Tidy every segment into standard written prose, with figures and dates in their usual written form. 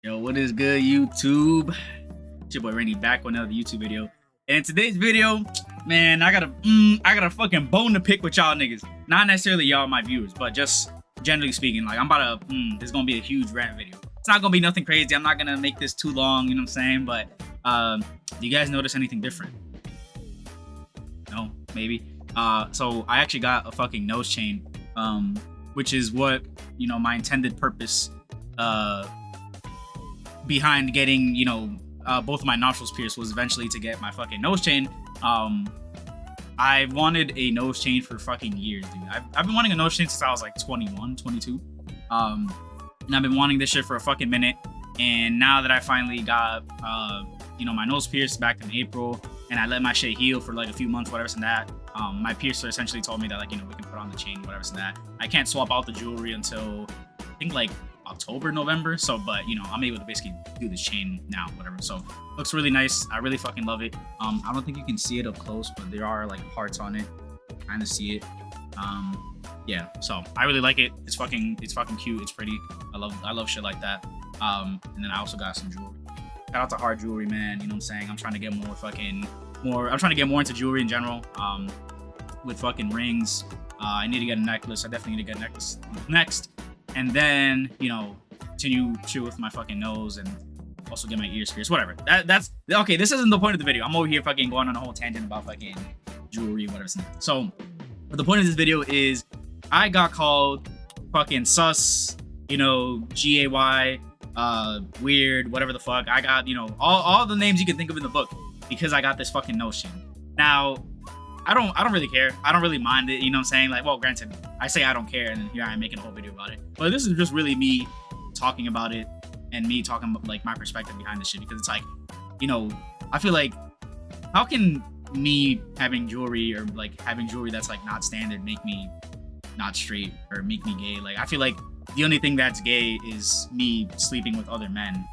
Yo, what is good, YouTube? It's your boy Rainy back with another YouTube video. And in today's video, man, I got a fucking bone to pick with y'all niggas. Not necessarily y'all, my viewers, but just generally speaking, like I'm about to, this is gonna be a huge rant video. It's not gonna be nothing crazy. I'm not gonna make this too long, you know what I'm saying? But do you guys notice anything different? No, maybe. So I actually got a fucking nose chain, which is what my intended purpose behind getting both of my nostrils pierced was eventually to get my fucking nose chain. I wanted a nose chain for fucking years, dude. I've been wanting a nose chain since I was like 21, 22. And I've been wanting this shit for a fucking minute. And now that I finally got, my nose pierced back in April, and I let my shit heal for like a few months, whatever and that. My piercer essentially told me that we can put on the chain, whatever and that. I can't swap out the jewelry until I think like October, November. So, but I'm able to basically do this chain now, whatever. So, looks really nice. I really fucking love it. I don't think you can see it up close, but there are like parts on it. Kind of see it. Yeah. So I really like it. It's fucking cute. It's pretty. I love shit like that. And then I also got some jewelry. Shout out to Hard Jewelry, man. You know what I'm saying? I'm trying to get more into jewelry in general. With fucking rings. I need to get a necklace. I definitely need to get a necklace next. And then, continue chill with my fucking nose and also get my ears pierced. Whatever. That's okay. This isn't the point of the video. I'm over here fucking going on a whole tangent about fucking jewelry, whatever. So, but the point of this video is I got called fucking sus, GAY, weird, whatever the fuck. I got, all the names you can think of in the book because I got this fucking notion. Now, I don't really care. I don't really mind it, you know what I'm saying? Like, well, granted, I say I don't care, and then here I am making a whole video about it. But this is just really me talking about it and me talking about, like, my perspective behind this shit. Because it's like, I feel like, how can me having jewelry or, like, having jewelry that's, like, not standard make me not straight or make me gay? Like, I feel like the only thing that's gay is me sleeping with other men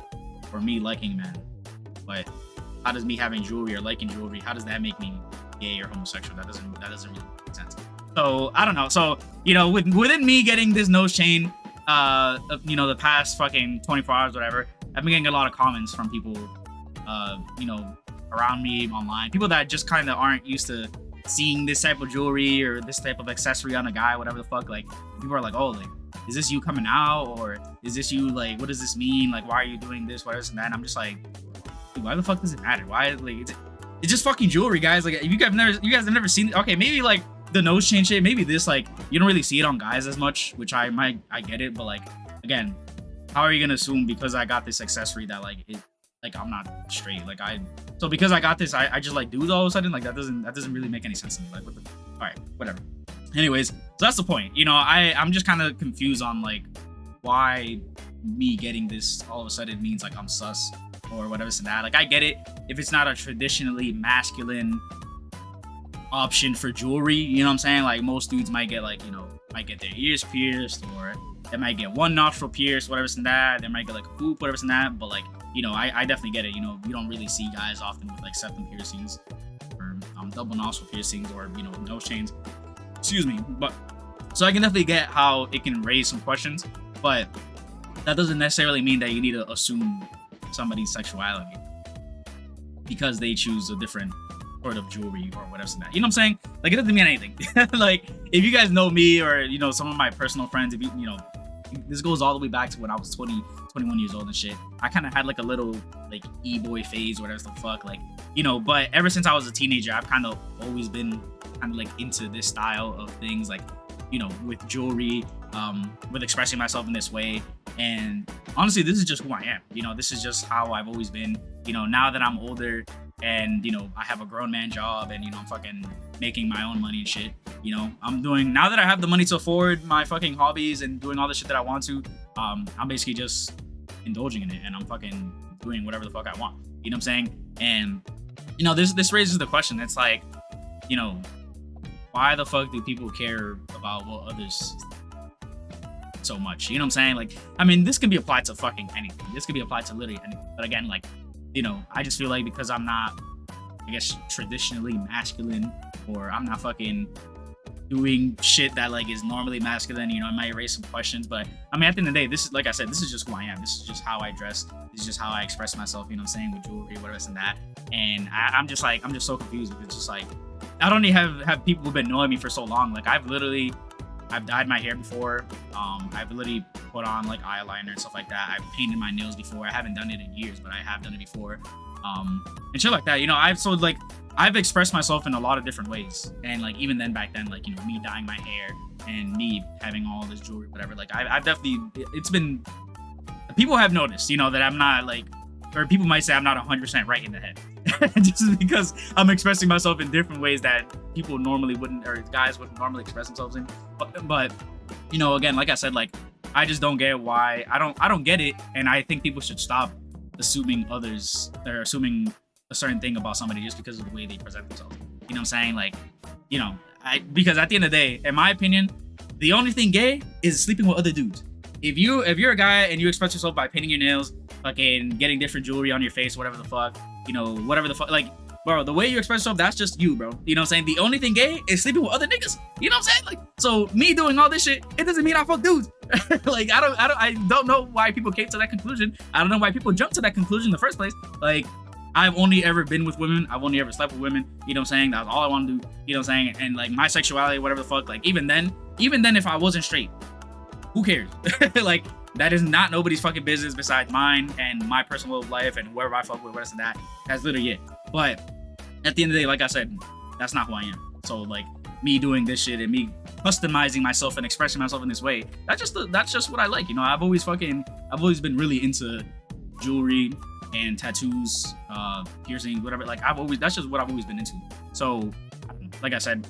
or me liking men. But how does me having jewelry or liking jewelry, how does that make me gay or homosexual? That doesn't really make sense. So I don't know. So within me getting this nose chain, the past fucking 24 hours, whatever, I've been getting a lot of comments from people, around me online, people that just kind of aren't used to seeing this type of jewelry or this type of accessory on a guy, whatever the fuck. Like, people are like, oh, like, is this you coming out, or is this you, like, what does this mean? Like, why are you doing this, whatever and that? And I'm just like, dude, why the fuck does it matter? Why, like, it's just fucking jewelry, guys. Like, if you guys have never seen it, okay, maybe like the nose chain shit, maybe this, like, you don't really see it on guys as much, which I get it, but like, again, how are you gonna assume because I got this accessory that I'm not straight? So because I got this, I just like do it all of a sudden? Like, that doesn't really make any sense to me. Like, what the, all right, whatever. Anyways, so that's the point. I'm just kind of confused on like why me getting this all of a sudden means like I'm sus or whatever and that. Like, I get it if it's not a traditionally masculine option for jewelry, you know what I'm saying? Like, most dudes might get might get their ears pierced, or they might get one nostril pierced, whatever and that. They might get like a hoop, whatever and that. But like, I definitely get it. You don't really see guys often with like septum piercings or double nostril piercings or nose chains. Excuse me. But so I can definitely get how it can raise some questions, but that doesn't necessarily mean that you need to assume somebody's sexuality because they choose a different sort of jewelry or whatever that. You know what I'm saying? Like, it doesn't mean anything. Like, if you guys know me or some of my personal friends, if this goes all the way back to when I was 20, 21 years old and shit. I kind of had like a little like e-boy phase, whatever the fuck, like, but ever since I was a teenager, I've kind of always been kind of like into this style of things, like, with jewelry, with expressing myself in this way. And honestly, this is just who I am. This is just how I've always been. Now that I'm older and, I have a grown man job and, I'm fucking making my own money and shit. Now that I have the money to afford my fucking hobbies and doing all the shit that I want to, I'm basically just indulging in it and I'm fucking doing whatever the fuck I want. You know what I'm saying? And, this raises the question. It's like, why the fuck do people care about what others so much? You know what I'm saying? Like, I mean, this can be applied to fucking anything. This can be applied to literally anything. But again, like, I just feel like because I'm not, I guess, traditionally masculine, or I'm not fucking doing shit that like is normally masculine. You know, it might raise some questions, but I mean, at the end of the day, this is, like I said, this is just who I am. This is just how I dress. This is just how I express myself. You know what I'm saying, with jewelry, whatever this and that. And I'm just so confused because it's just like I don't even have people who've been knowing me for so long. Like I've dyed my hair before. I've literally put on like eyeliner and stuff like that. I've painted my nails before. I haven't done it in years, but I have done it before. And shit like that. You know, I've expressed myself in a lot of different ways. And like even then back then, like, you know, me dyeing my hair and me having all this jewelry, whatever, like I've definitely, it's been, people have noticed, you know, that I'm not like, or people might say I'm not 100% right in the head. Just because I'm expressing myself in different ways that people normally wouldn't, or guys wouldn't normally express themselves in. But you know, again, like I said, like I just don't get why, I don't get it. And I think people should stop assuming others, or assuming a certain thing about somebody just because of the way they present themselves. You know what I'm saying? Like, you know, because at the end of the day, in my opinion, the only thing gay is sleeping with other dudes. If you're a guy and you express yourself by painting your nails, fucking getting different jewelry on your face, whatever the fuck, you know, whatever the fuck, like, bro, the way you express yourself, that's just you, bro. You know what I'm saying? The only thing gay is sleeping with other niggas. You know what I'm saying? Like, so me doing all this shit, it doesn't mean I fuck dudes. Like, I don't know why people came to that conclusion. I don't know why people jumped to that conclusion in the first place. Like, I've only ever been with women. I've only ever slept with women. You know what I'm saying? That's all I want to do. You know what I'm saying? And like my sexuality, whatever the fuck, like even then, if I wasn't straight, who cares? Like, that is not nobody's fucking business besides mine and my personal life and whoever I fuck with, whatever that. That's literally it. But at the end of the day, like I said, that's not who I am. So like me doing this shit and me customizing myself and expressing myself in this way, that's just what I like. You know, I've always been really into jewelry and tattoos, piercings, whatever. Like that's just what I've always been into. So like I said,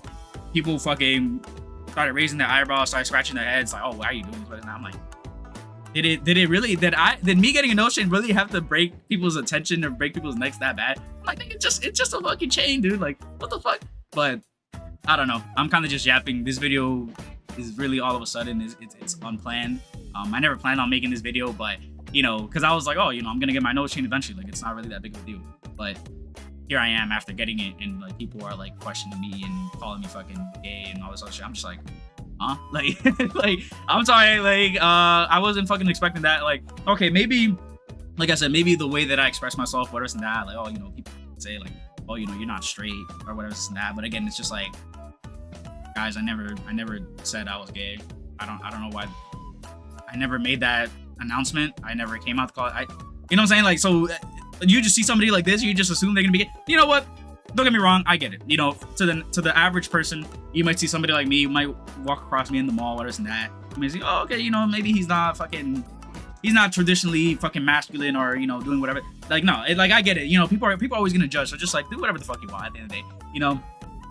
people fucking started raising their eyebrows, started scratching their heads, like, oh, why are you doing this? And I'm like, did me getting a notion really have to break people's attention or break people's necks that bad? I'm like, it's just a fucking chain, dude. Like, what the fuck? But I don't know. I'm kind of just yapping. This video is really all of a sudden it's unplanned. I never planned on making this video, but you know, because I was like, oh, you know, I'm gonna get my nose chained eventually. Like, it's not really that big of a deal. But here I am after getting it, and like people are like questioning me and calling me fucking gay and all this other shit. I'm just like, huh? Like, like I'm sorry. Like, I wasn't fucking expecting that. Like, okay, maybe, like I said, maybe the way that I express myself, whatever and that. Like, oh, you know, people say like, oh, you know, you're not straight or whatever and that. But again, it's just like, guys, I never said I was gay. I don't know why. I never made that announcement. I never came out to call it. You know what I'm saying? Like, so you just see somebody like this, you just assume they're gonna be gay. You know what? Don't get me wrong, I get it. You know, to the average person, you might see somebody like me, you might walk across me in the mall, whatever and that. You may say, oh, okay, you know, maybe he's not traditionally fucking masculine or, you know, doing whatever. Like, no, like I get it. You know, people are always gonna judge. So just like do whatever the fuck you want at the end of the day, you know.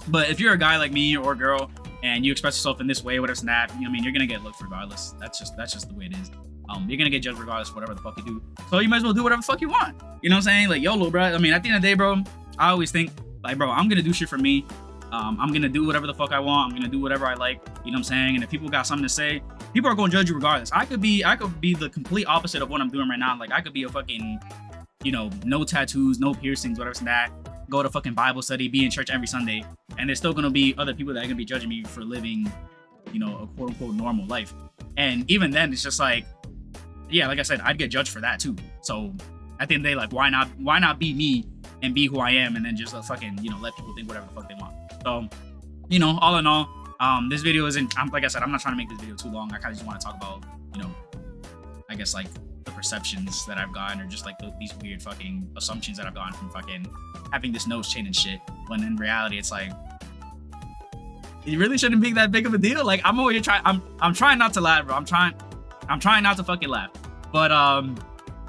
But if you're a guy like me or a girl and you express yourself in this way, whatever and that, you know what I mean, you're gonna get looked regardless. That's just the way it is. You're gonna get judged regardless of whatever the fuck you do. So you might as well do whatever the fuck you want. You know what I'm saying? Like, YOLO, bro. I mean, at the end of the day, bro, I always think, like, bro, I'm gonna do shit for me. I'm gonna do whatever the fuck I want. I'm gonna do whatever I like. You know what I'm saying? And if people got something to say, people are gonna judge you regardless. I could be the complete opposite of what I'm doing right now. Like, I could be a fucking, you know, no tattoos, no piercings, whatever and that. Go to fucking Bible study, be in church every Sunday, and there's still gonna be other people that are gonna be judging me for living, you know, a quote unquote normal life. And even then, it's just like, yeah, like I said, I'd get judged for that too. So at the end of the day, like, why not be me and be who I am, and then just fucking, you know, let people think whatever the fuck they want. So, you know, all in all, this video isn't, like I said, I'm not trying to make this video too long. I kind of just want to talk about, you know, I guess like the perceptions that I've gotten, or just like these weird fucking assumptions that I've gotten from fucking having this nose chain and shit, when in reality it's like, it really shouldn't be that big of a deal. Like, I'm always I'm trying not to laugh, bro. I'm trying not to fucking laugh. But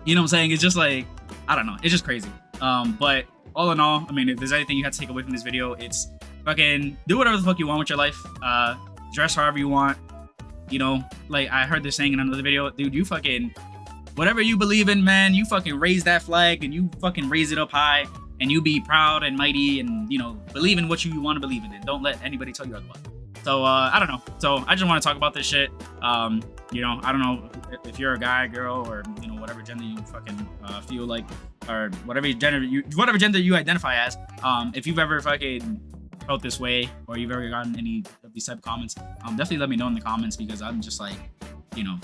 you know what I'm saying? It's just like, I don't know. It's just crazy. But all in all, I mean, if there's anything you have to take away from this video, it's fucking do whatever the fuck you want with your life. Dress however you want. You know, like I heard this saying in another video, dude, you fucking, whatever you believe in, man, you fucking raise that flag and you fucking raise it up high, and you be proud and mighty, and, you know, believe in what you want to believe in, and don't let anybody tell you otherwise. So I don't know. So I just want to talk about this shit. You know, I don't know if you're a guy, girl, or, you know, whatever gender you fucking feel like, or whatever gender you identify as. If you've ever fucking felt this way, or you've ever gotten any of these type of comments, definitely let me know in the comments, because I'm just like, you know,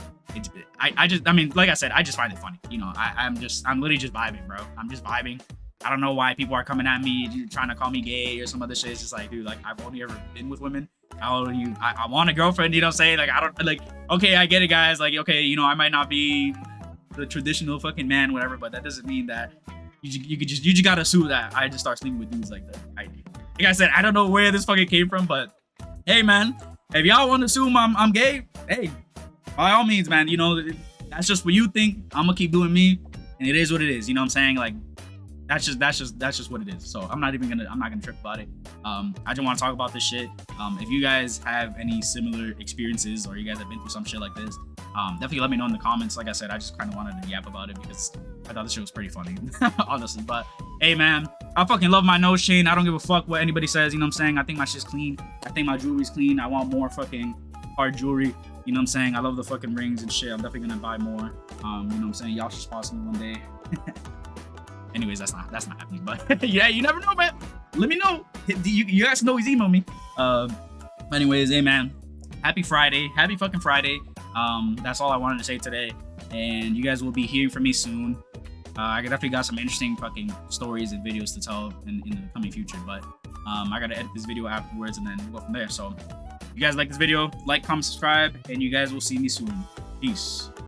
I mean, like I said, I just find it funny. You know, I'm literally just vibing, bro. I'm just vibing. I don't know why people are coming at me trying to call me gay or some other shit. It's just like, dude, like, I've only ever been with women. I want a girlfriend, you know what I'm saying? Like, I don't, like, okay, I get it, guys. Like, okay, you know, I might not be the traditional fucking man, whatever, but that doesn't mean that you just gotta assume that I just start sleeping with dudes like that. Like I said, I don't know where this fucking came from, but hey, man, if y'all want to assume I'm gay, hey, by all means, man, you know, that's just what you think. I'm gonna keep doing me, and it is what it is. You know what I'm saying? Like, that's just what it is. So I'm not gonna trip about it. I just want to talk about this shit. If you guys have any similar experiences, or you guys have been through some shit like this, definitely let me know in the comments. Like I said, I just kind of wanted to yap about it because I thought this shit was pretty funny, honestly. But hey, man, I fucking love my nose chain. I don't give a fuck what anybody says. You know what I'm saying? I think my shit's clean. I think my jewelry's clean. I want more fucking hard jewelry. You know what I'm saying? I love the fucking rings and shit. I'm definitely gonna buy more. You know what I'm saying? Y'all should sponsor me one day. Anyways, that's not happening. But yeah, you never know, man. Let me know. You guys can always email me. Anyways, hey, man, happy Friday. Happy fucking Friday. That's all I wanted to say today. And you guys will be hearing from me soon. I definitely got some interesting fucking stories and videos to tell in the coming future. But I gotta edit this video afterwards and then we'll go from there. So if you guys like this video, like, comment, subscribe, and you guys will see me soon. Peace.